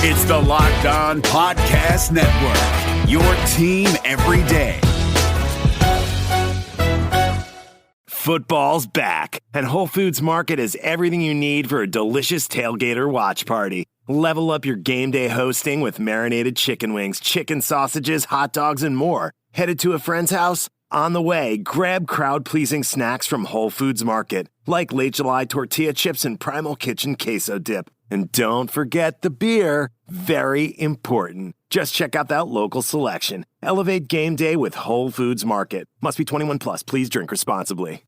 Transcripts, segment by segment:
It's the Locked On Podcast Network, your team every day. Football's back, and Whole Foods Market has everything you need for a delicious tailgate or watch party. Level up your game day hosting with marinated chicken wings, chicken sausages, hot dogs, and more. Headed to a friend's house? On the way, grab crowd-pleasing snacks from Whole Foods Market, like Late July tortilla chips and Primal Kitchen queso dip. And don't forget the beer. Very important. Just check out that local selection. Elevate game day with Whole Foods Market. Must be 21 plus. Please drink responsibly.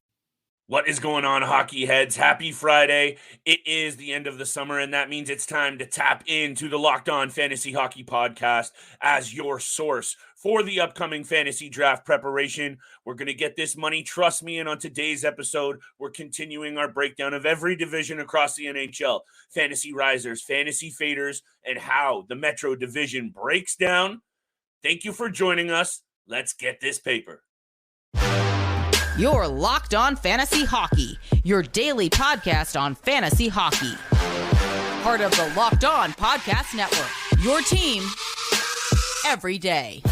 What is going on, hockey heads? Happy Friday. It is the end of the summer, and that means it's time to tap into the Locked On Fantasy Hockey Podcast as your source for the upcoming fantasy draft preparation. We're going to get this money, trust me, and on today's episode, we're continuing our breakdown of every division across the NHL, fantasy risers, fantasy faders, and how the Metro Division breaks down. Thank you for joining us. Let's get this paper. You're Locked On Fantasy Hockey, your daily podcast on fantasy hockey. Part of the Locked On Podcast Network, your team every day.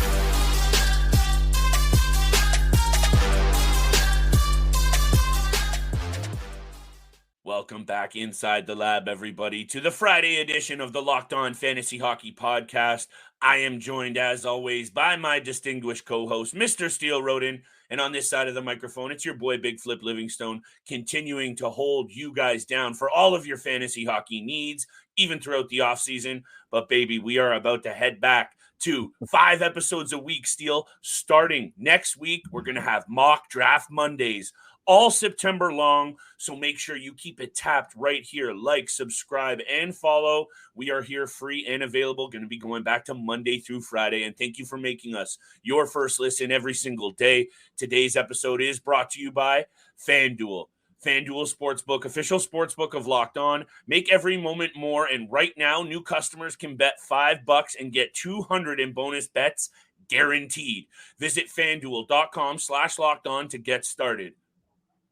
Welcome back inside the lab, everybody, to the Friday edition of the Locked On Fantasy Hockey Podcast. I am joined, as always, by my distinguished co-host, Mr. Steele Roden. And on this side of the microphone, it's your boy, Big Flip Livingstone, continuing to hold you guys down for all of your fantasy hockey needs, even throughout the offseason. But, baby, we are about to head back to 5 episodes a week, Steele. Starting next week, we're going to have mock draft Mondays all September long, so make sure you keep it tapped right here. Like, subscribe, and follow. We are here free and available, going to be going back to Monday through Friday, and thank you for making us your first listen every single day. Today's episode is brought to you by FanDuel. FanDuel Sportsbook, official sportsbook of Locked On. Make every moment more, and right now, new customers can bet $5 and get $200 in bonus bets guaranteed. Visit FanDuel.com/LockedOn to get started.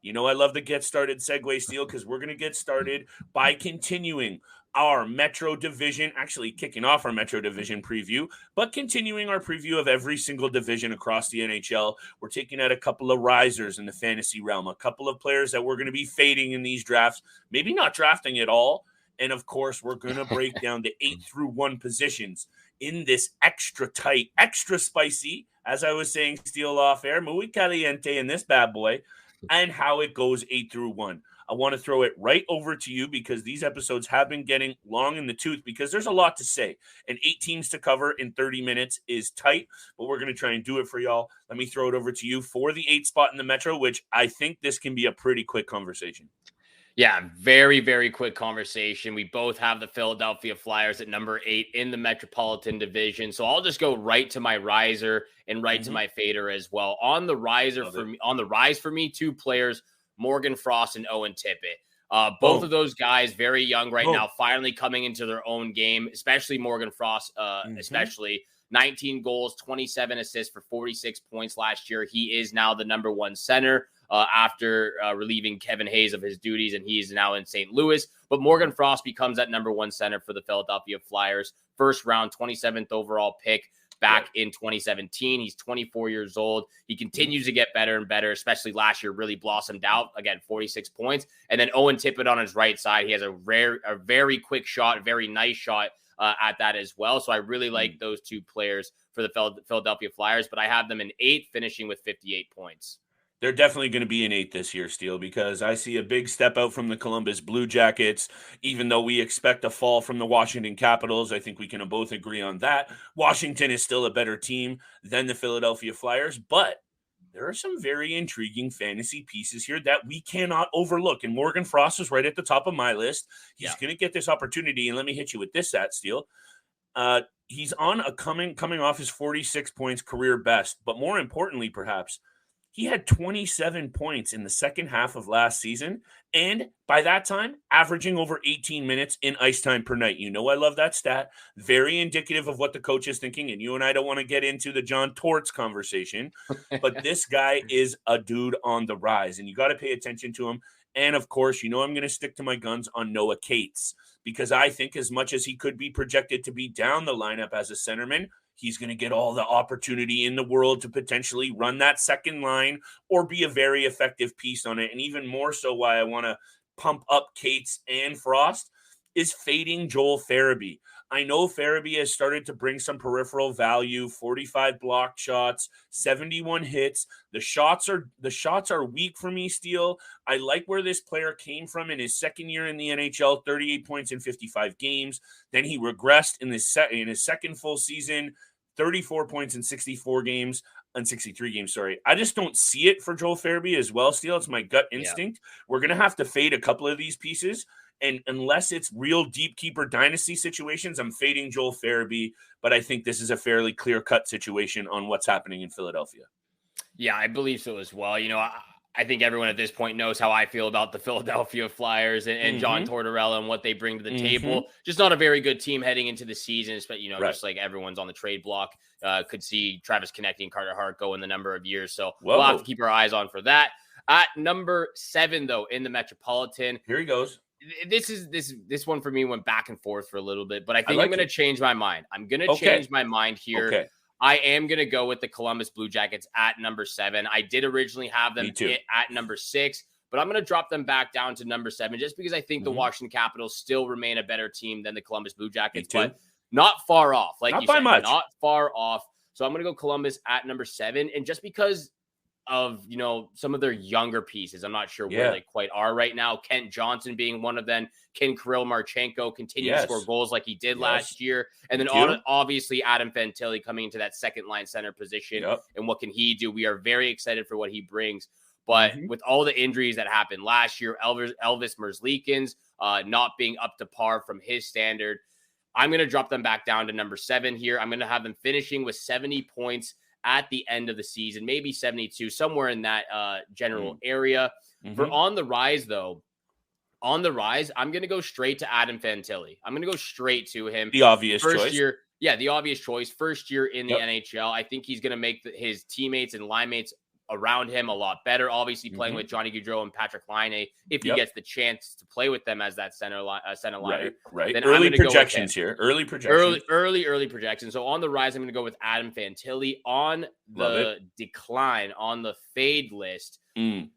You know, I love the get started segue, Steele, because we're going to get started by continuing our Metro Division, actually kicking off our Metro Division preview, but continuing our preview of every single division across the NHL. We're taking out a couple of risers in the fantasy realm, a couple of players that we're going to be fading in these drafts, maybe not drafting at all. And, of course, we're going to break down the 8 through 1 positions in this extra tight, extra spicy, as I was saying, Steele off air, muy caliente in this bad boy, and how it goes 8 through 1. I want to throw it right over to you because these episodes have been getting long in the tooth because there's a lot to say. And 8 teams to cover in 30 minutes is tight, but we're going to try and do it for y'all. Let me throw it over to you for the 8 spot in the Metro, which I think this can be a pretty quick conversation. Yeah, very, very quick conversation. We both have the Philadelphia Flyers at number 8 in the Metropolitan Division. So I'll just go right to my riser and right to my fader as well. On the riser on the rise for me, 2 players, Morgan Frost and Owen Tippett. Both of those guys, very young right now, finally coming into their own game, especially Morgan Frost, especially 19 goals, 27 assists for 46 points last year. He is now the number 1 center. After relieving Kevin Hayes of his duties, and he's now in St. Louis. But Morgan Frost becomes that number 1 center for the Philadelphia Flyers. First round, 27th overall pick back in 2017. He's 24 years old. He continues to get better and better, especially last year, really blossomed out. Again, 46 points. And then Owen Tippett on his right side. He has a very quick shot, a very nice shot at that as well. So I really like those 2 players for the Philadelphia Flyers, but I have them in 8th, finishing with 58 points. They're definitely going to be an 8 this year, Steele, because I see a big step out from the Columbus Blue Jackets. Even though we expect a fall from the Washington Capitals, I think we can both agree on that. Washington is still a better team than the Philadelphia Flyers, but there are some very intriguing fantasy pieces here that we cannot overlook. And Morgan Frost is right at the top of my list. He's going to get this opportunity, and let me hit you with this, Steele. He's on a coming off his 46 points career best, but more importantly, perhaps, he had 27 points in the second half of last season, and by that time, averaging over 18 minutes in ice time per night. You know I love that stat. Very indicative of what the coach is thinking, and you and I don't want to get into the John Torts conversation, but this guy is a dude on the rise, and you got to pay attention to him. And of course, I'm going to stick to my guns on Noah Cates, because I think as much as he could be projected to be down the lineup as a centerman, he's going to get all the opportunity in the world to potentially run that second line or be a very effective piece on it. And even more so, why I want to pump up Cates and Frost is fading Joel Farabee. I know Farabee has started to bring some peripheral value, 45 blocked shots, 71 hits. The shots are weak for me, Steele. I like where this player came from in his second year in the NHL, 38 points in 55 games. Then he regressed in his second full season, 34 points in 63 games. I just don't see it for Joel Farabee as well, Steele. It's my gut instinct. Yeah. We're going to have to fade a couple of these pieces. And unless it's real deep keeper dynasty situations, I'm fading Joel Farabee. But I think this is a fairly clear-cut situation on what's happening in Philadelphia. Yeah, I believe so as well. I think everyone at this point knows how I feel about the Philadelphia Flyers and John Tortorella and what they bring to the table. Just not a very good team heading into the season, but just like everyone's on the trade block. Could see Travis Konecny and Carter Hart go in the number of years. So we'll have to keep our eyes on for that. At number 7, though, in the Metropolitan. Here he goes. This one for me went back and forth for a little bit, but I think I'm going to change my mind. I'm going to change my mind here. Okay. I am going to go with the Columbus Blue Jackets at number 7. I did originally have them at number 6, but I'm going to drop them back down to number 7 just because I think the Washington Capitals still remain a better team than the Columbus Blue Jackets, but not far off. Like not you said, much. Not far off. So I'm going to go Columbus at number 7, and just because of some of their younger pieces, I'm not sure where they quite are right now. Kent Johnson being one of them. Can Kirill Marchenko continue to score goals like he did last year? And then obviously Adam Fantilli coming into that second line center position. And what can he do? We are very excited for what he brings. But with all the injuries that happened last year, Elvis Merzlikins not being up to par from his standard, I'm going to drop them back down to number 7 here. I'm going to have them finishing with 70 points at the end of the season, maybe 72, somewhere in that general area. For on the rise, though, I'm going to go straight to Adam Fantilli. I'm going to go straight to him. The obvious choice. The obvious choice. First year in the NHL. I think he's going to make his teammates and line mates around him a lot better. Obviously, playing with Johnny Gaudreau and Patrick Laine, if he gets the chance to play with them as that center liner. Right. Then early projections here. Early projections. So on the rise, I'm going to go with Adam Fantilli. On the decline, on the fade list, I'm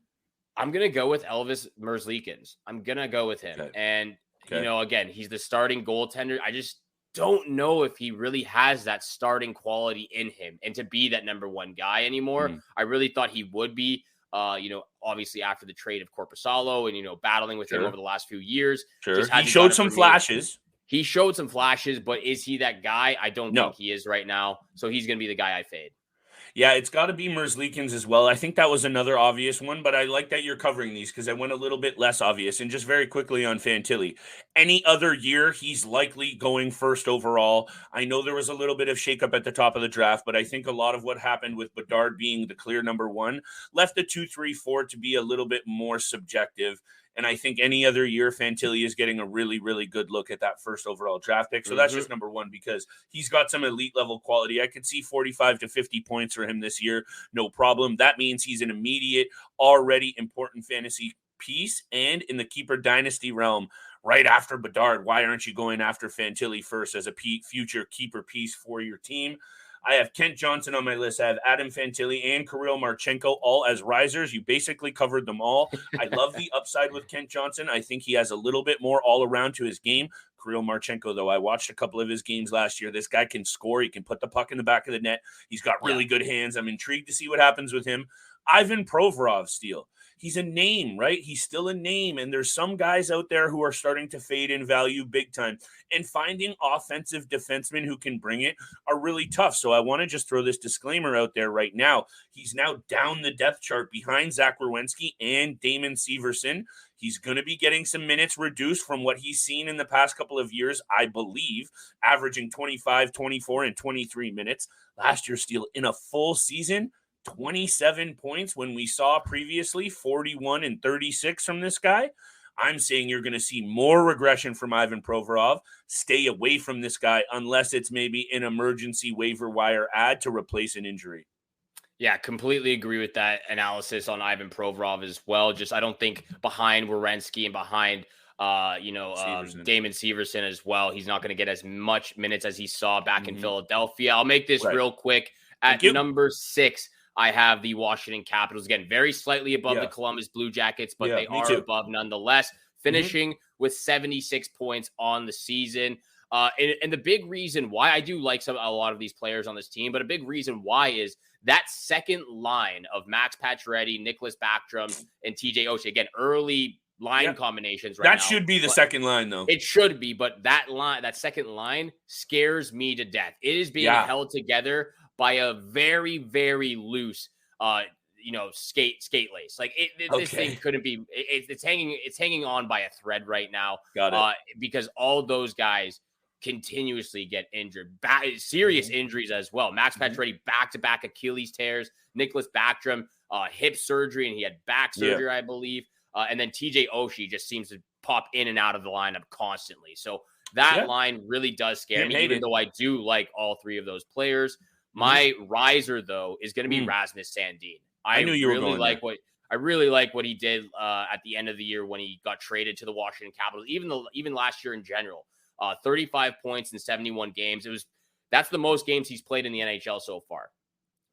going to go with Elvis Merzlikins. I'm going to go with him. And, again, he's the starting goaltender. I just don't know if he really has that starting quality in him and to be that number 1 guy anymore. I really thought he would be, obviously after the trade of Korpisalo and, battling with him over the last few years. He showed some flashes. He showed some flashes, but is he that guy? I don't think he is right now. So he's going to be the guy I fade. Yeah, it's got to be Merzlikins as well. I think that was another obvious one, but I like that you're covering these because I went a little bit less obvious. And just very quickly on Fantilli, any other year, he's likely going first overall. I know there was a little bit of shakeup at the top of the draft, but I think a lot of what happened with Bedard being the clear number 1 left the 2, 3, 4 to be a little bit more subjective. And I think any other year, Fantilli is getting a really, really good look at that first overall draft pick. So that's just number 1 because he's got some elite level quality. I could see 45 to 50 points for him this year. No problem. That means he's an immediate, already important fantasy piece. And in the keeper dynasty realm, right after Bedard, why aren't you going after Fantilli first as a future keeper piece for your team? I have Kent Johnson on my list. I have Adam Fantilli and Kirill Marchenko all as risers. You basically covered them all. I love the upside with Kent Johnson. I think he has a little bit more all around to his game. Kirill Marchenko, though, I watched a couple of his games last year. This guy can score. He can put the puck in the back of the net. He's got really good hands. I'm intrigued to see what happens with him. Ivan Provorov, Steele. He's a name, right? He's still a name. And there's some guys out there who are starting to fade in value big time. And finding offensive defensemen who can bring it are really tough. So I want to just throw this disclaimer out there right now. He's now down the depth chart behind Zach Werenski and Damon Severson. He's going to be getting some minutes reduced from what he's seen in the past couple of years, I believe, averaging 25, 24, and 23 minutes. Last year, Steele, in a full season, 27 points when we saw previously 41 and 36 from this guy. I'm saying you're going to see more regression from Ivan Provorov. Stay away from this guy unless it's maybe an emergency waiver wire ad to replace an injury. Yeah, completely agree with that analysis on Ivan Provorov as well. Just I don't think behind Werenski and behind Severson. Damon Severson as well, he's not going to get as much minutes as he saw back in Mhm. Philadelphia. I'll make this Right. real quick. Thank At you. number 6, I have the Washington Capitals. Again, very slightly above the Columbus Blue Jackets, but they me are too. above nonetheless, finishing with 76 points on the season. And the big reason why I do like a lot of these players on this team, but a big reason why is that second line of Max Pacioretty, Nicholas Backstrom, and TJ Oshie. Again, early line combinations right now. That should be the second line, though. It should be, but that second line scares me to death. It is being held together by a very, very loose skate lace. Like this thing couldn't be. It's hanging on by a thread right now. Got it. Because all those guys continuously get injured, serious injuries as well. Max Pacioretty back-to-back Achilles tears, Nicholas Backstrom hip surgery, and he had back surgery, I believe. And then TJ Oshie just seems to pop in and out of the lineup constantly. So that line really does scare me, even though I do like all three of those players. My riser, though, is going to be Rasmus Sandin. I knew you were going there. I really like what he did at the end of the year when he got traded to the Washington Capitals, even last year in general. 35 points in 71 games. That's the most games he's played in the NHL so far.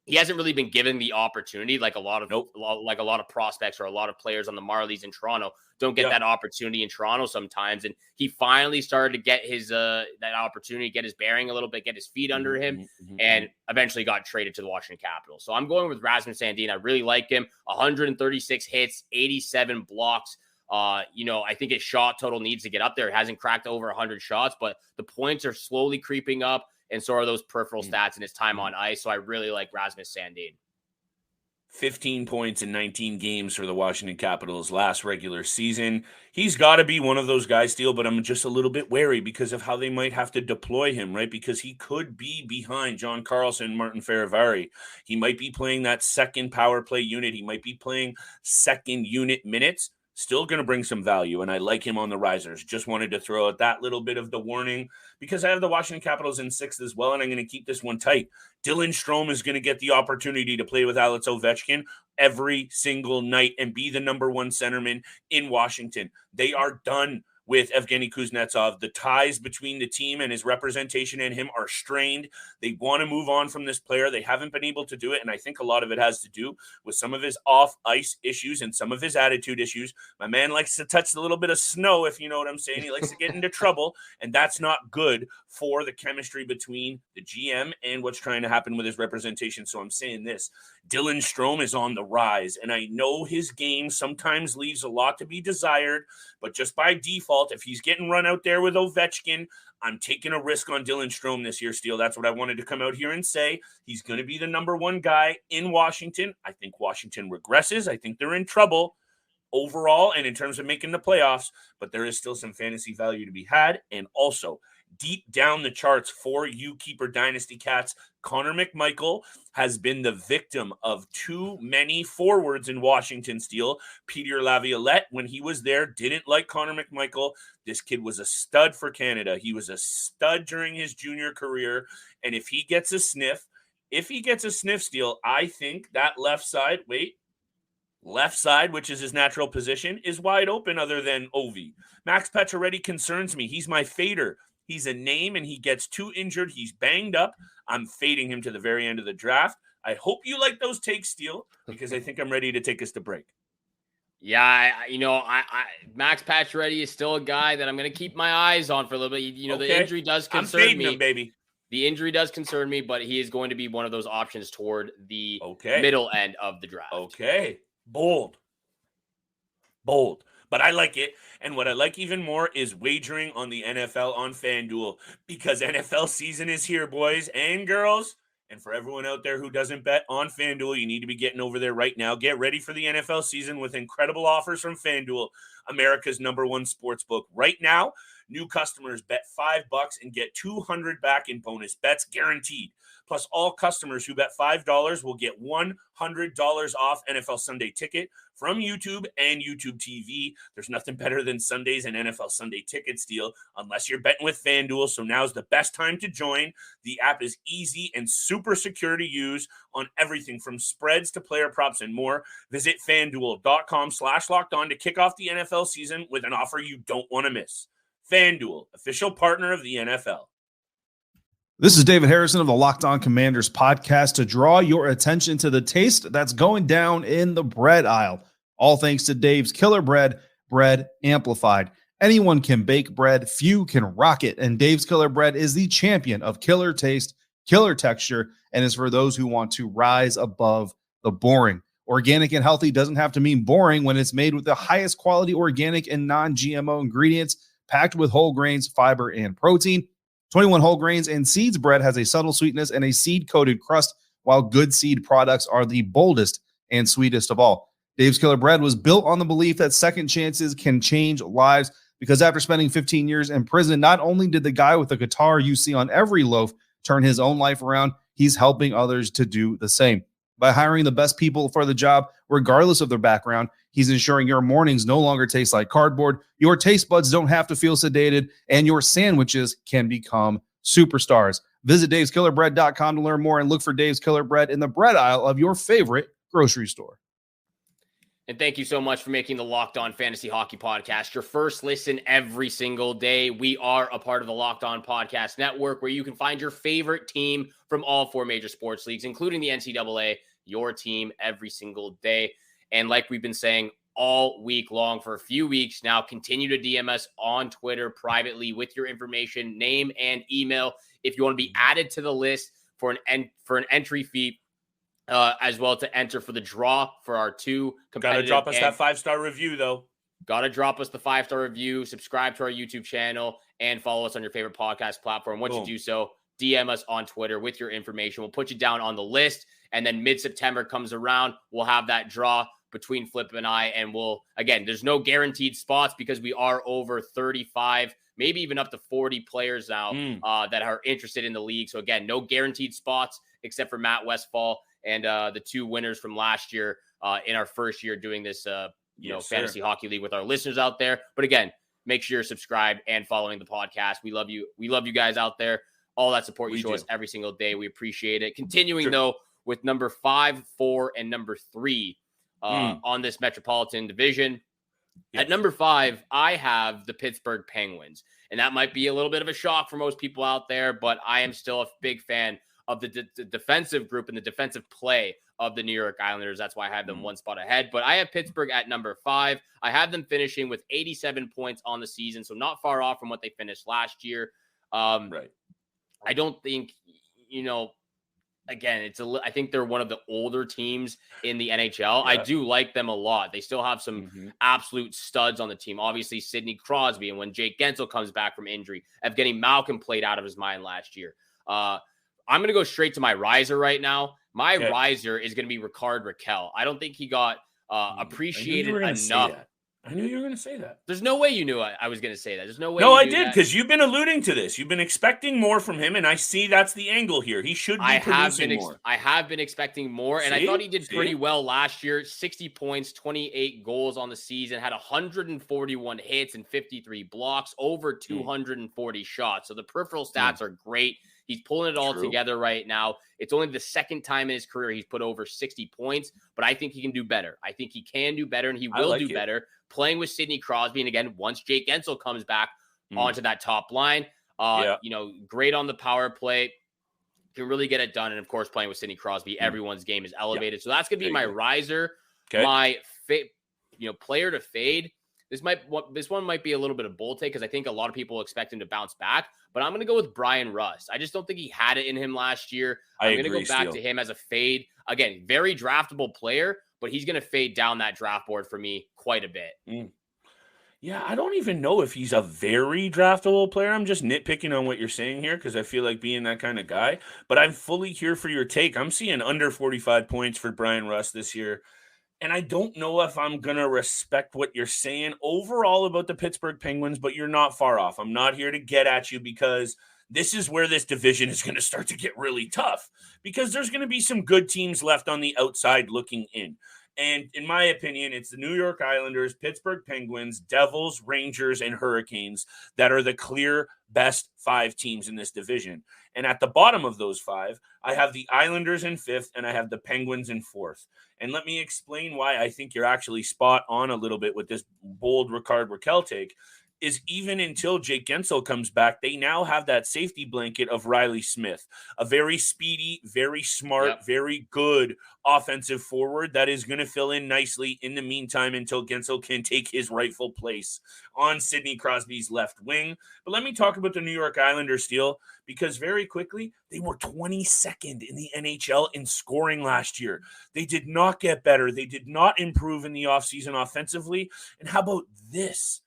He hasn't really been given the opportunity like a lot of prospects or a lot of players on the Marlies in Toronto don't get that opportunity in Toronto sometimes. And he finally started to get his that opportunity, get his bearing a little bit, get his feet under him, and eventually got traded to the Washington Capitals. So I'm going with Rasmus Sandin. I really like him. 136 hits, 87 blocks. I think his shot total needs to get up there. It hasn't cracked over 100 shots, but the points are slowly creeping up, and so are those peripheral stats in his time on ice. So I really like Rasmus Sandin. 15 points in 19 games for the Washington Capitals last regular season. He's got to be one of those guys, Steele, but I'm just a little bit wary because of how they might have to deploy him, right? Because he could be behind John Carlson, Martin Ferravari. He might be playing that second power play unit. He might be playing second unit minutes. Still going to bring some value, and I like him on the risers. Just wanted to throw out that little bit of the warning because I have the Washington Capitals in 6th as well, and I'm going to keep this one tight. Dylan Strome is going to get the opportunity to play with Alex Ovechkin every single night and be the number one centerman in Washington. They are done with Evgeny Kuznetsov. The ties between the team and his representation and him are strained. They want to move on from this player. They haven't been able to do it, and I think a lot of it has to do with some of his off-ice issues and some of his attitude issues. My man likes to touch a little bit of snow, if you know what I'm saying. He likes to get into trouble, and that's not good for the chemistry between the GM and what's trying to happen with his representation. So I'm saying this. Dylan Strome is on the rise, and I know his game sometimes leaves a lot to be desired, but just by default, if he's getting run out there with Ovechkin, I'm taking a risk on Dylan Strome this year, Steele. That's what I wanted to come out here and say. He's going to be the number one guy in Washington. I think Washington regresses. I think they're in trouble overall and in terms of making the playoffs, but there is still some fantasy value to be had. And also, deep down the charts for you Keeper Dynasty Cats, Connor McMichael has been the victim of too many forwards in Washington, Steele. Peter Laviolette, when he was there, didn't like Connor McMichael. This kid was a stud for Canada. He was a stud during his junior career. And if he gets a sniff, Steele, I think that left side, which is his natural position, is wide open other than Ovi. Max Pacioretty concerns me. He's my fader. He's a name, and he gets too injured. He's banged up. I'm fading him to the very end of the draft. I hope you like those takes, Steele, because I think I'm ready to take us to break. Yeah, Max Pacioretty is still a guy that I'm going to keep my eyes on for a little bit. The injury does concern me. I'm fading him, baby. The injury does concern me, but he is going to be one of those options toward the middle end of the draft. Okay. Bold. But I like it. And what I like even more is wagering on the NFL on FanDuel, because NFL season is here, boys and girls. And for everyone out there who doesn't bet on FanDuel, you need to be getting over there right now. Get ready for the NFL season with incredible offers from FanDuel, America's #1 sportsbook. Right now, New customers bet $5 and get $200 back in bonus bets guaranteed. Plus, all customers who bet $5 will get $100 off NFL Sunday Ticket from YouTube and YouTube TV. There's nothing better than Sundays and NFL Sunday Ticket deal unless you're betting with FanDuel. So now's the best time to join. The app is easy and super secure to use on everything from spreads to player props and more. Visit FanDuel.com/lockedon to kick off the NFL season with an offer you don't want to miss. FanDuel, official partner of the NFL. This is David Harrison of the Locked On Commanders podcast to draw your attention to the taste that's going down in the bread aisle. All thanks to Dave's Killer Bread, bread amplified. Anyone can bake bread, few can rock it, and Dave's Killer Bread is the champion of killer taste, killer texture, and is for those who want to rise above the boring. Organic and healthy doesn't have to mean boring when it's made with the highest quality organic and non-GMO ingredients, packed with whole grains, fiber, and protein. 21 whole grains and seeds bread has a subtle sweetness and a seed-coated crust, while good seed products are the boldest and sweetest of all. Dave's Killer Bread was built on the belief that second chances can change lives, because after spending 15 years in prison, not only did the guy with the guitar you see on every loaf turn his own life around, he's helping others to do the same. By hiring the best people for the job, regardless of their background, he's ensuring your mornings no longer taste like cardboard, your taste buds don't have to feel sedated, and your sandwiches can become superstars. Visit daveskillerbread.com to learn more and look for Dave's Killer Bread in the bread aisle of your favorite grocery store. And thank you so much for making the Locked On Fantasy Hockey Podcast your first listen every single day. We are a part of the Locked On Podcast Network, where you can find your favorite team from all 4 major sports leagues, including the NCAA, your team every single day. And like we've been saying all week long for a few weeks now, continue to DM us on Twitter privately with your information, name, and email if you want to be added to the list for an entry fee. As well to enter for the draw for our 2 competitive. Gotta drop us that 5-star review, though. Gotta drop us the 5-star review, subscribe to our YouTube channel, and follow us on your favorite podcast platform. Once you do so, DM us on Twitter with your information. We'll put you down on the list, and then mid-September comes around, we'll have that draw between Flip and I, and again, there's no guaranteed spots because we are over 35, maybe even up to 40 players now that are interested in the league. So again, no guaranteed spots except for Matt Westfall and the 2 winners from last year in our first year doing this, fantasy hockey league with our listeners out there. But again, make sure you're subscribed and following the podcast. We love you. We love you guys out there. All that support you show us every single day. We appreciate it. Continuing though with number 5, 4, and number 3 on this Metropolitan Division. At number 5, I have the Pittsburgh Penguins, and that might be a little bit of a shock for most people out there, but I am still a big fan of the defensive group and the defensive play of the New York Islanders. That's why I have them 1 spot ahead. But I have Pittsburgh at number 5. I have them finishing with 87 points on the season, so not far off from what they finished last year. Right. I don't think, again, I think they're one of the older teams in the NHL. Yeah. I do like them a lot. They still have some absolute studs on the team. Obviously, Sidney Crosby, and when Jake Gensel comes back from injury, Evgeny Malkin played out of his mind last year. I'm going to go straight to my riser right now. My riser is going to be Rickard Rakell. I don't think he got appreciated enough. I knew you were going to say that. There's no way you knew I was going to say that. There's no way. No, I did, because you've been alluding to this. You've been expecting more from him, and I see that's the angle here. He should be producing more. I have been expecting more, and I thought he did pretty well last year. 60 points, 28 goals on the season, had 141 hits and 53 blocks, over 240 shots. So the peripheral stats are great. He's pulling it all together right now. It's only the second time in his career he's put over 60 points, but I think he can do better. I think he can do better, and he will do better. Playing with Sidney Crosby, and again, once Jake Gensel comes back onto that top line, great on the power play, can really get it done. And of course, playing with Sidney Crosby, everyone's game is elevated. So that's going to be my riser. My player to fade. This one might be a little bit of bold take because I think a lot of people expect him to bounce back, but I'm going to go with Brian Rust. I just don't think he had it in him last year. I'm going to go back to him as a fade. Again, very draftable player, but he's going to fade down that draft board for me quite a bit. Yeah, I don't even know if he's a very draftable player. I'm just nitpicking on what you're saying here because I feel like being that kind of guy, but I'm fully here for your take. I'm seeing under 45 points for Brian Rust this year. And I don't know if I'm going to respect what you're saying overall about the Pittsburgh Penguins, but you're not far off. I'm not here to get at you because this is where this division is going to start to get really tough because there's going to be some good teams left on the outside looking in. And in my opinion, it's the New York Islanders, Pittsburgh Penguins, Devils, Rangers, and Hurricanes that are the clear best 5 teams in this division. And at the bottom of those 5, I have the Islanders in 5th and I have the Penguins in 4th. And let me explain why I think you're actually spot on a little bit with this bold Rickard Rakell take. Is even until Jake Gensel comes back, they now have that safety blanket of Riley Smith, a very speedy, very smart, very good offensive forward that is going to fill in nicely in the meantime until Gensel can take his rightful place on Sidney Crosby's left wing. But let me talk about the New York Islanders, Steele, because very quickly, they were 22nd in the NHL in scoring last year. They did not get better. They did not improve in the offseason offensively. And how about this?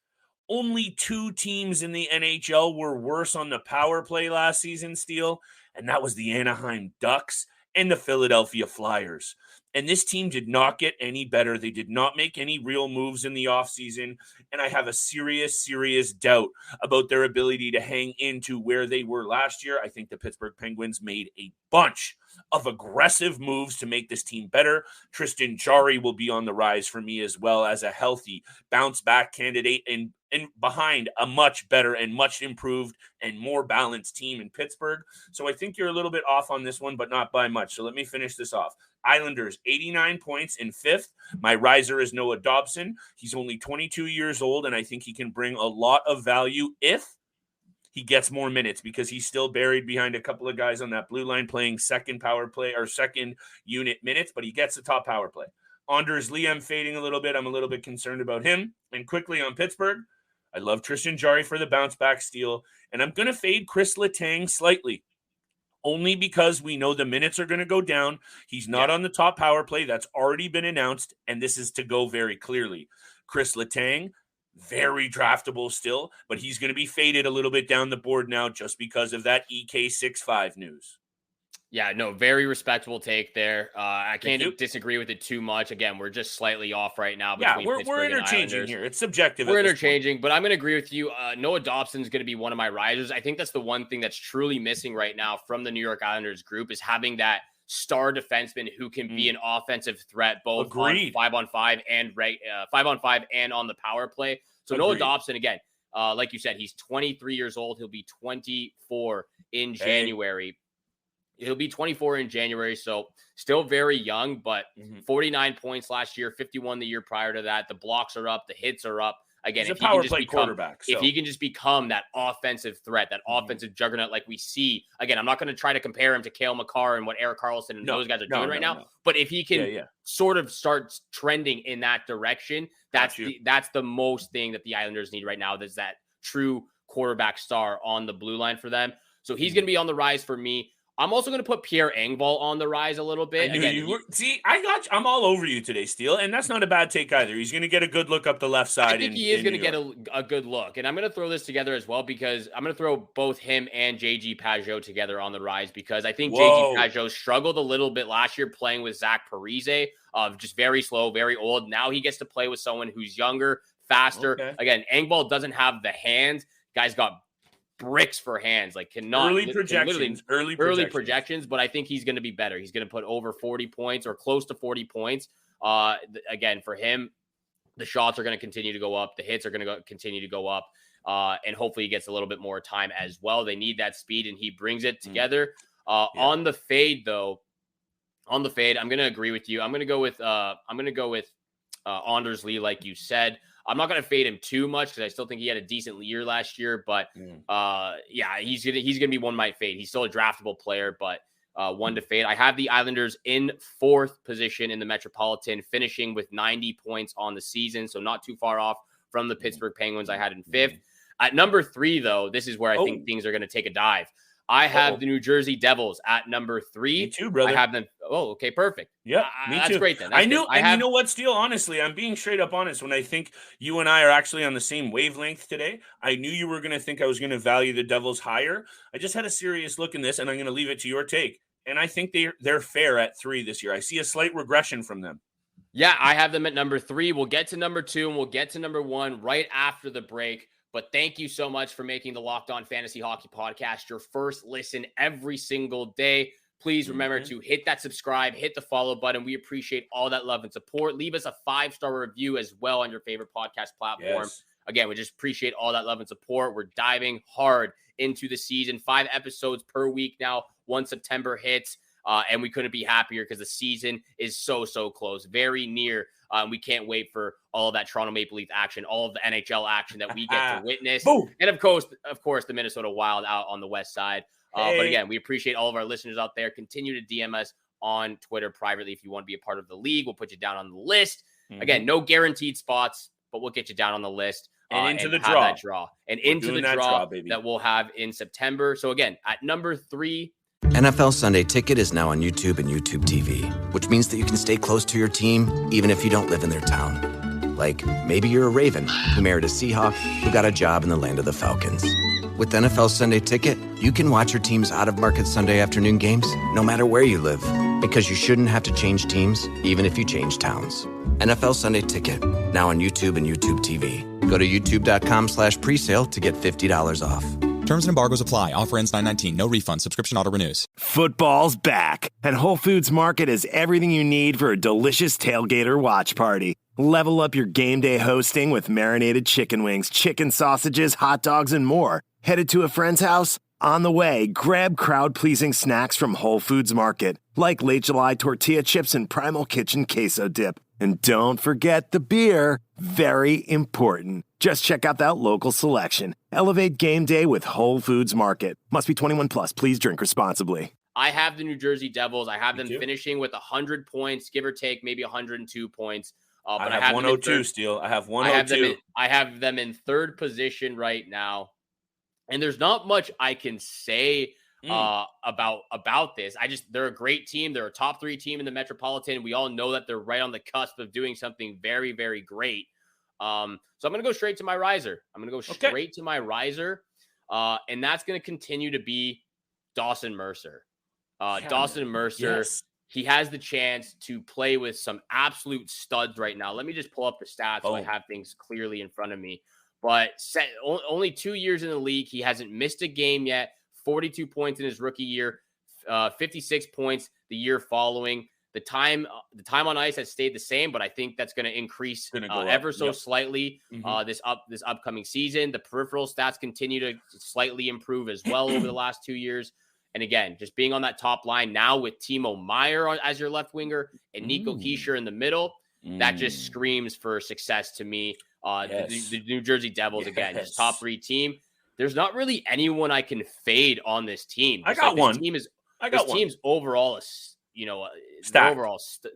Only 2 teams in the NHL were worse on the power play last season, Steele, and that was the Anaheim Ducks and the Philadelphia Flyers. And this team did not get any better. They did not make any real moves in the offseason, and I have a serious doubt about their ability to hang into where they were last year. I think the Pittsburgh Penguins made a bunch of aggressive moves to make this team better. Tristan Jarry will be on the rise for me as well as a healthy bounce-back candidate and behind a much better and much improved and more balanced team in Pittsburgh. So I think you're a little bit off on this one, but not by much. So let me finish this off. Islanders, 89 points in 5th. My riser is Noah Dobson. He's only 22 years old, and I think he can bring a lot of value if he gets more minutes because he's still buried behind a couple of guys on that blue line playing second power play or second unit minutes, but he gets the top power play. Anders Lee, I'm fading a little bit. I'm a little bit concerned about him. And quickly on Pittsburgh, I love Tristan Jarry for the bounce back steal, and I'm going to fade Chris Letang slightly. Only because we know the minutes are going to go down. He's not on the top power play. That's already been announced, and this is to go very clearly. Chris Letang, very draftable still, but he's going to be faded a little bit down the board now just because of that EK65 news. Yeah, no, very respectable take there. I can't disagree with it too much. Again, we're just slightly off right now. Yeah, we're interchanging here. It's subjective. We're interchanging, but I'm going to agree with you. Noah Dobson is going to be one of my risers. I think that's the one thing that's truly missing right now from the New York Islanders group is having that star defenseman who can be an offensive threat, both on 5-on-5 and 5-on-5 and on the power play. So Noah Dobson, again, like you said, he's 23 years old. He'll be 24 in January. He'll be 24 in January, so still very young, but 49 points last year, 51 the year prior to that. The blocks are up, the hits are up. Again, he's a power play quarterback. If he can just become that offensive threat, that offensive juggernaut like we see, again, I'm not going to try to compare him to Cale Makar and what Erik Karlsson and those guys are doing right now, but if he can sort of start trending in that direction, that's the most thing that the Islanders need right now. There's that true quarterback star on the blue line for them. So he's going to be on the rise for me. I'm also going to put Pierre Engvall on the rise a little bit. See, I got you. I'm all over you today, Steele, and that's not a bad take either. He's going to get a good look up the left side. I think he is going to get a good look, and I'm going to throw this together as well because I'm going to throw both him and JG Pageau together on the rise because I think JG Pageau struggled a little bit last year playing with Zach Parise, just very slow, very old. Now he gets to play with someone who's younger, faster. Okay. Again, Engvall doesn't have the hands. Guy's got bricks for hands, like early projections, but I think he's going to be better. He's going to put over 40 points or close to 40 points. Again, for him, the shots are going to continue to go up. The hits are going to continue to go up. And hopefully he gets a little bit more time as well. They need that speed and he brings it together. On the fade though, I'm going to agree with you. I'm going to go with Anders Lee, like you said. I'm not going to fade him too much because I still think he had a decent year last year. But he's gonna be one might fade. He's still a draftable player, but one to fade. I have the Islanders in 4th position in the Metropolitan, finishing with 90 points on the season, so not too far off from the Pittsburgh Penguins I had in 5th. At number 3, though, this is where I think things are going to take a dive. I have the New Jersey Devils at number 3. Me too, brother. I have them. Oh, okay, perfect. Yeah, me that's too. Great then. You know what, Steele? Honestly, I'm being straight up honest. When I think you and I are actually on the same wavelength today, I knew you were going to think I was going to value the Devils higher. I just had a serious look in this, and I'm going to leave it to your take. And I think they're fair at 3 this year. I see a slight regression from them. Yeah, I have them at number 3. We'll get to number 2 and we'll get to number 1 right after the break. But thank you so much for making the Locked On Fantasy Hockey Podcast your first listen every single day. Please remember to hit that subscribe, hit the follow button. We appreciate all that love and support. Leave us a 5-star review as well on your favorite podcast platform. Yes. Again, we just appreciate all that love and support. We're diving hard into the season. 5 episodes per week now once September hits. And we couldn't be happier because the season is so close, very near. We can't wait for all of that Toronto Maple Leaf action, all of the NHL action that we get to witness. Boom. And of course, the Minnesota Wild out on the west side. But again, we appreciate all of our listeners out there. Continue to DM us on Twitter privately if you want to be a part of the league. We'll put you down on the list. Again, no guaranteed spots, but we'll get you down on the list. And into the draw. And into the draw that we'll have in September. So again, at number 3, NFL Sunday Ticket is now on YouTube and YouTube TV, which means that you can stay close to your team even if you don't live in their town. Like, maybe you're a Raven who married a Seahawk who got a job in the land of the Falcons. With NFL Sunday Ticket, you can watch your team's out-of-market Sunday afternoon games no matter where you live, because you shouldn't have to change teams even if you change towns. NFL Sunday Ticket, now on YouTube and YouTube TV. Go to youtube.com/presale to get $50 off. Terms and embargoes apply. Offer ends 9/19. No refund. Subscription auto renews. Football's back, and Whole Foods Market is everything you need for a delicious tailgate or watch party. Level up your game day hosting with marinated chicken wings, chicken sausages, hot dogs, and more. Headed to a friend's house? On the way, grab crowd-pleasing snacks from Whole Foods Market, like Late July tortilla chips and Primal Kitchen queso dip. And don't forget the beer. Very important. Just check out that local selection. Elevate game day with Whole Foods Market. Must be 21 plus. Please drink responsibly. I have the New Jersey Devils. I have them finishing with 100 points, give or take, maybe 102 points. But I have 102, Steele. I have 102. I have them in third position right now. And there's not much I can say about this. They're a great team. They're a top 3 team in the Metropolitan. We all know that they're right on the cusp of doing something very, very great. So I'm going to go straight to my riser. And that's going to continue to be Dawson Mercer. Dawson Mercer, yes. He has the chance to play with some absolute studs right now. Let me just pull up the stats so I have things clearly in front of me. But only 2 years in the league. He hasn't missed a game yet. 42 points in his rookie year, 56 points the year following. The time on ice has stayed the same, but I think that's going to increase ever so slightly this upcoming season. The peripheral stats continue to slightly improve as well over the last 2 years. And again, just being on that top line now with Timo Meier as your left winger and Nico Hischier in the middle, that just screams for success to me. The New Jersey Devils, again, just top 3 team. There's not really anyone I can fade on this team. I got one. Team's overall, stacked.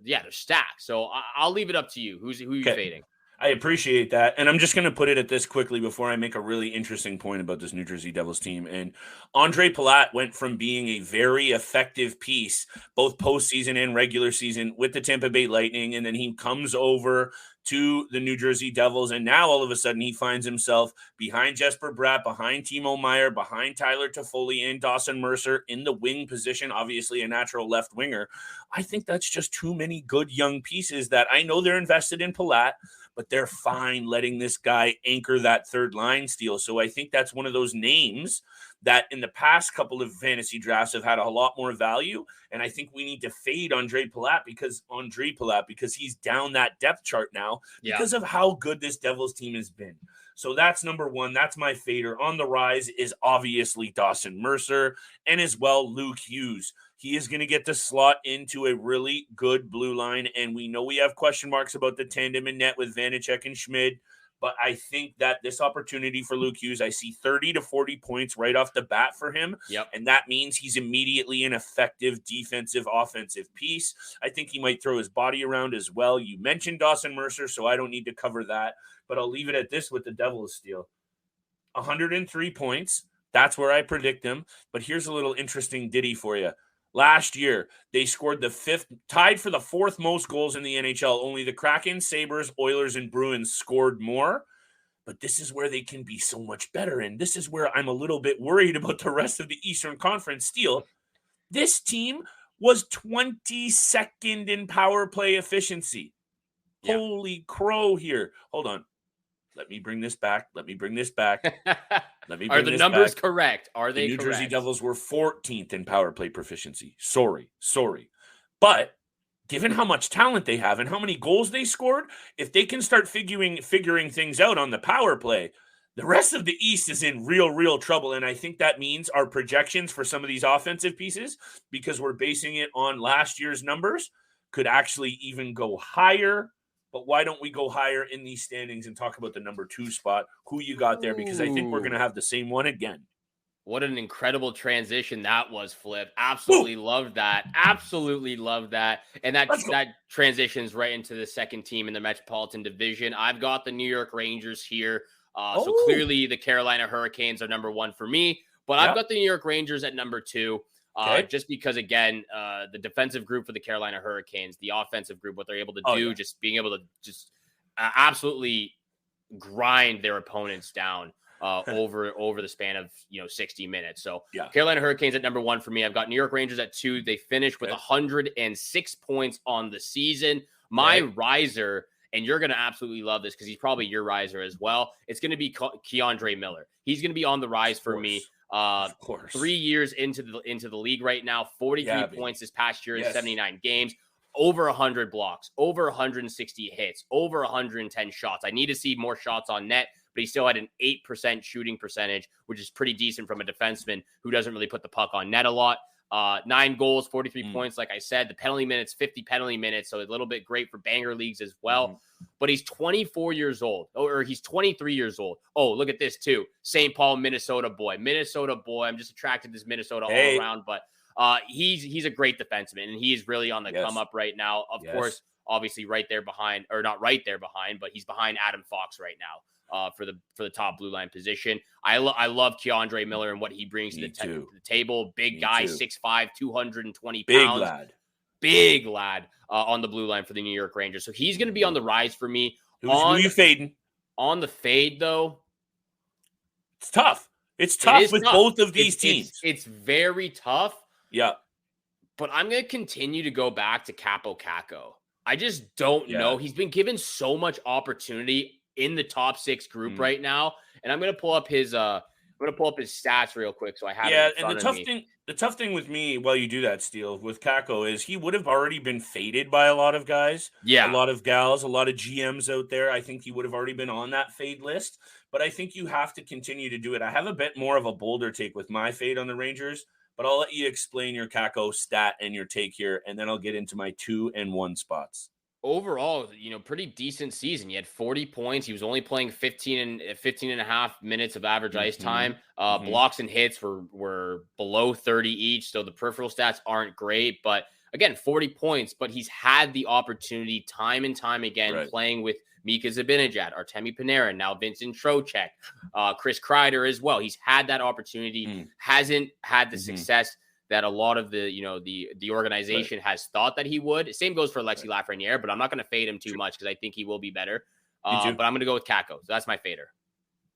They're stacked. So I'll leave it up to you. Who you fading? I appreciate that. And I'm just going to put it at this quickly before I make a really interesting point about this New Jersey Devils team. And Andre Palat went from being a very effective piece, both postseason and regular season, with the Tampa Bay Lightning. And then he comes over to the New Jersey Devils. And now all of a sudden he finds himself behind Jesper Bratt, behind Timo Meier, behind Tyler Toffoli and Dawson Mercer in the wing position, obviously a natural left winger. I think that's just too many good young pieces that I know they're invested in Palat, but they're fine letting this guy anchor that third line Steele. So I think that's one of those names that in the past couple of fantasy drafts have had a lot more value. And I think we need to fade Andre Palat because he's down that depth chart now because of how good this Devils team has been. So that's number 1. That's my fader. On the rise is obviously Dawson Mercer and as well Luke Hughes. He is going to get the slot into a really good blue line. And we know we have question marks about the tandem in net with Vanacek and Schmid. But I think that this opportunity for Luke Hughes, I see 30 to 40 points right off the bat for him. Yep. And that means he's immediately an effective defensive, offensive piece. I think he might throw his body around as well. You mentioned Dawson Mercer, so I don't need to cover that. But I'll leave it at this with the Devils, Steele. 103 points. That's where I predict him. But here's a little interesting ditty for you. Last year, they scored tied for the 4th most goals in the NHL. Only the Kraken, Sabres, Oilers, and Bruins scored more. But this is where they can be so much better. And this is where I'm a little bit worried about the rest of the Eastern Conference. Steele, this team was 22nd in power play efficiency. Holy crow here. Hold on. Let me bring this back. Are the numbers correct? Are they correct? The New Jersey correct? Devils were 14th in power play proficiency. Sorry. But given how much talent they have and how many goals they scored, if they can start figuring things out on the power play, the rest of the East is in real trouble. And I think that means our projections for some of these offensive pieces, because we're basing it on last year's numbers, could actually even go higher. But why don't we go higher in these standings and talk about the number 2 spot, who you got there? Because I think we're going to have the same one again. What an incredible transition that was, Flip. Absolutely loved that. Absolutely loved that. And that transitions right into the second team in the Metropolitan Division. I've got the New York Rangers here. So clearly the Carolina Hurricanes are number 1 for me. But I've got the New York Rangers at number 2. Just because, again, the defensive group for the Carolina Hurricanes, the offensive group, what they're able to do, just being able to just absolutely grind their opponents down over the span of 60 minutes. So Carolina Hurricanes at number 1 for me. I've got New York Rangers at 2. They finished with 106 points on the season. My riser, and you're going to absolutely love this because he's probably your riser as well, it's going to be Keandre Miller. He's going to be on the rise for me. Of course. 3 years into the league right now, 43 points this past year in 79 games, over 100 blocks, over 160 hits, over 110 shots. I need to see more shots on net, but he still had an 8% shooting percentage, which is pretty decent from a defenseman who doesn't really put the puck on net a lot. 9 goals, 43 points. Like I said, the penalty minutes, 50 penalty minutes. So a little bit great for banger leagues as well. But he's 24 years old, or he's 23 years old. Oh, look at this too. St. Paul, Minnesota boy. I'm just attracted to this Minnesota all around, but he's a great defenseman and he's really on the come up right now. Of course, obviously right there behind, or not right there behind, but he's behind Adam Fox right now. For the top blue line position. I love Keandre Miller and what he brings to the table. Big guy, 6'5", 220 pounds. Big lad on the blue line for the New York Rangers. So he's going to be on the rise for me. Who are you fading? On the fade, though. It's tough. It's tough with both of these teams. It's very tough. Yeah. But I'm going to continue to go back to Capo Caco. I just don't know. He's been given so much opportunity in the top 6 group right now, and I'm gonna pull up his stats real quick so I have it in front of me. The tough thing with me while you do that, Steele, with Kako is he would have already been faded by a lot of guys, a lot of gals, a lot of GMs out there. I think he would have already been on that fade list, but I think you have to continue to do it. I have a bit more of a bolder take with my fade on the Rangers, but I'll let you explain your Kako stat and your take here, and then I'll get into my 2 and 1 spots. Overall, pretty decent season. He had 40 points. He was only playing 15 and a half minutes of average ice time. Blocks and hits were below 30 each. So the peripheral stats aren't great, but again, 40 points, but he's had the opportunity time and time again playing with Mika Zibanejad, Artemi Panarin, now Vincent Trocheck, Chris Kreider as well. He's had that opportunity, hasn't had the success that a lot of the organization has thought that he would. Same goes for Alexis Lafreniere, but I'm not going to fade him too much because I think he will be better. But I'm going to go with Kako. So that's my fader.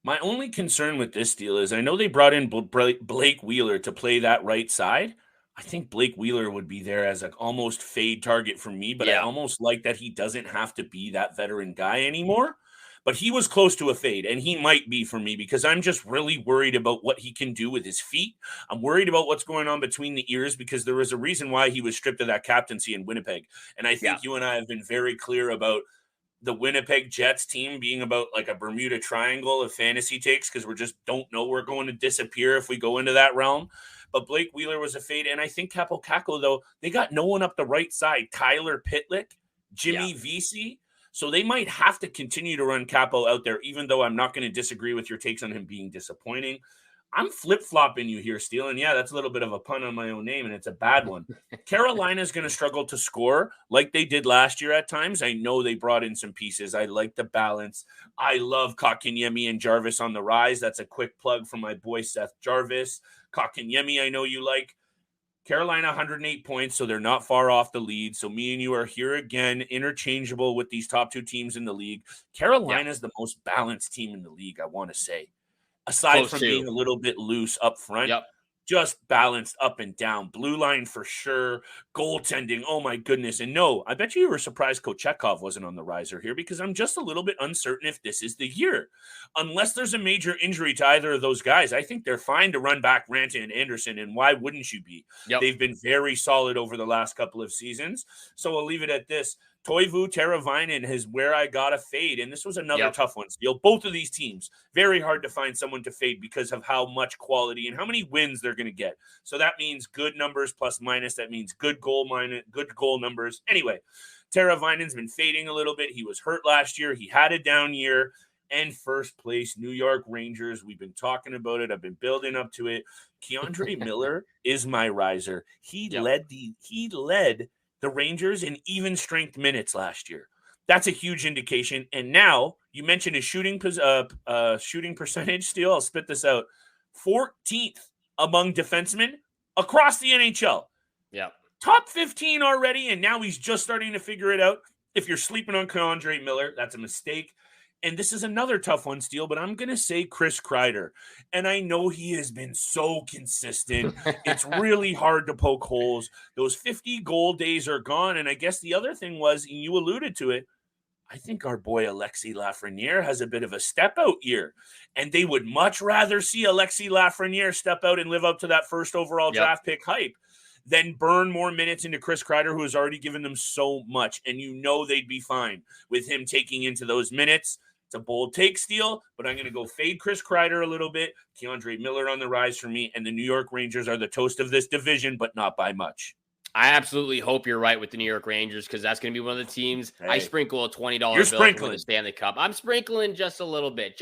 My only concern with this deal is I know they brought in Blake Wheeler to play that right side. I think Blake Wheeler would be there as an almost fade target for me, but I almost like that he doesn't have to be that veteran guy anymore. But he was close to a fade, and he might be for me because I'm just really worried about what he can do with his feet. I'm worried about what's going on between the ears because there was a reason why he was stripped of that captaincy in Winnipeg. And I think you and I have been very clear about the Winnipeg Jets team being about like a Bermuda Triangle of fantasy takes because we just don't know we're going to disappear if we go into that realm. But Blake Wheeler was a fade, and I think Capo Caco, though, they got no one up the right side. Tyler Pitlick, Jimmy Vesey. So they might have to continue to run Capo out there, even though I'm not going to disagree with your takes on him being disappointing. I'm flip-flopping you here, Steele, and that's a little bit of a pun on my own name, and it's a bad one. Carolina's going to struggle to score like they did last year at times. I know they brought in some pieces. I like the balance. I love Kotkaniemi and Jarvis on the rise. That's a quick plug from my boy Seth Jarvis. Kotkaniemi, I know you like. Carolina, 108 points, so they're not far off the lead. So me and you are here again, interchangeable with these top 2 teams in the league. Carolina's the most balanced team in the league, I want to say. Aside from being a little bit loose up front, just balanced up and down. Blue line for sure. Goaltending, oh my goodness. And no, I bet you were surprised Kochetkov wasn't on the riser here, because I'm just a little bit uncertain if this is the year. Unless there's a major injury to either of those guys, I think they're fine to run back Ranta and Anderson, and why wouldn't you be? Yep. They've been very solid over the last couple of seasons. So I'll leave it at this. Toivu Teravainen is where I got to fade, and this was another tough one, Steele. Both of these teams, very hard to find someone to fade because of how much quality and how many wins they're going to get. So that means good numbers plus minus. That means good goal numbers. Anyway, Teravainen's been fading a little bit. He was hurt last year. He had a down year. And first place, New York Rangers. We've been talking about it. I've been building up to it. Keandre Miller is my riser. He led the Rangers in even strength minutes last year. That's a huge indication. And now you mentioned his shooting percentage, Steele. I'll spit this out. 14th among defensemen across the NHL. Yeah. Top 15 already, and now he's just starting to figure it out. If you're sleeping on Keandre Miller, that's a mistake. And this is another tough one, Steele, but I'm going to say Chris Kreider. And I know he has been so consistent. It's really hard to poke holes. Those 50-goal days are gone. And I guess the other thing was, and you alluded to it, I think our boy Alexis Lafreniere has a bit of a step-out year. And they would much rather see Alexis Lafreniere step out and live up to that first overall draft pick hype than burn more minutes into Chris Kreider, who has already given them so much. And you know they'd be fine with him taking into those minutes. It's a bold take, Steele, but I'm going to go fade Chris Kreider a little bit. Keandre Miller on the rise for me, and the New York Rangers are the toast of this division, but not by much. I absolutely hope you're right with the New York Rangers, because that's going to be one of the teams. I sprinkle a $20 bill for the Stanley Cup. I'm sprinkling just a little bit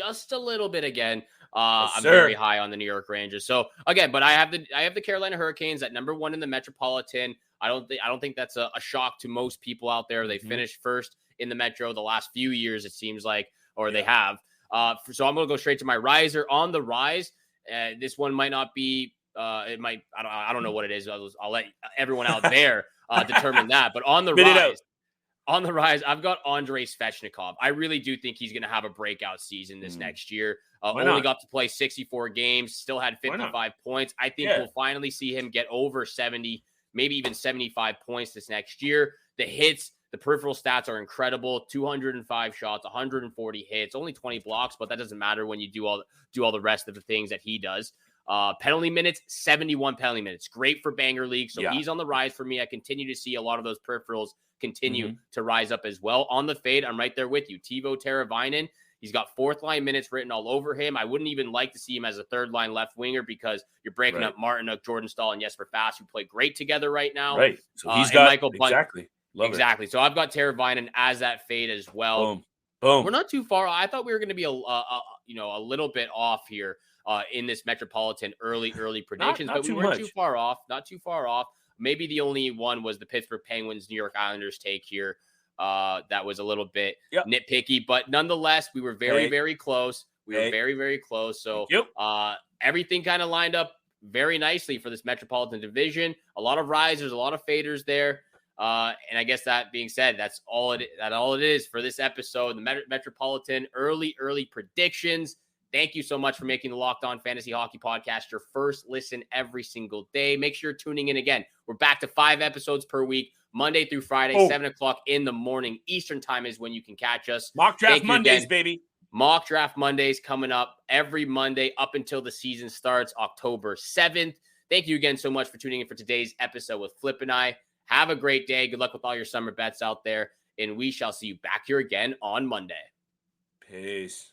again. I'm very high on the New York Rangers. So again, but I have the Carolina Hurricanes at number 1 in the Metropolitan. I don't think that's a shock to most people out there. They finished first in the Metro the last few years, it seems like, or they have. So I'm going to go straight to my riser on the rise. This one might not be. It might. I don't know what it is. I'll let everyone out there determine that. But on the rise, I've got Andrei Svechnikov. I really do think he's going to have a breakout season this next year. Only got to play 64 games, still had 55 points. I think we'll finally see him get over 70, maybe even 75 points this next year. The hits, the peripheral stats are incredible. 205 shots, 140 hits, only 20 blocks, but that doesn't matter when you do all the rest of the things that he does. Penalty minutes, 71 penalty minutes. Great for Banger League. So he's on the rise for me. I continue to see a lot of those peripherals continue to rise up as well. On the fade, I'm right there with you. Teuvo Teravainen, he's got fourth line minutes written all over him. I wouldn't even like to see him as a third line left winger, because you're breaking up Martinook, Jordan Staal, and Jesper Fast, who play great together right now. Right. So he's got Michael Bunt. Exactly. So I've got Teravainen as that fade as well. Boom. We're not too far. I thought we were going to be a little bit off here in this Metropolitan early predictions, not but we weren't much. too far off. Not too far off. Maybe the only one was the Pittsburgh Penguins, New York Islanders take here. That was a little bit nitpicky, but nonetheless, we were very close. We were very, very close. So everything kind of lined up very nicely for this Metropolitan Division. A lot of risers, a lot of faders there. And I guess that being said, that's all it is for this episode. The Metropolitan early predictions. Thank you so much for making the Locked On Fantasy Hockey Podcast your first listen every single day. Make sure you're tuning in again. We're back to 5 episodes per week, Monday through Friday, 7 o'clock in the morning. Eastern time is when you can catch us. Mock Draft Mondays, baby. Mock Draft Mondays coming up every Monday up until the season starts October 7th. Thank you again so much for tuning in for today's episode with Flip and I. Have a great day. Good luck with all your summer bets out there. And we shall see you back here again on Monday. Peace.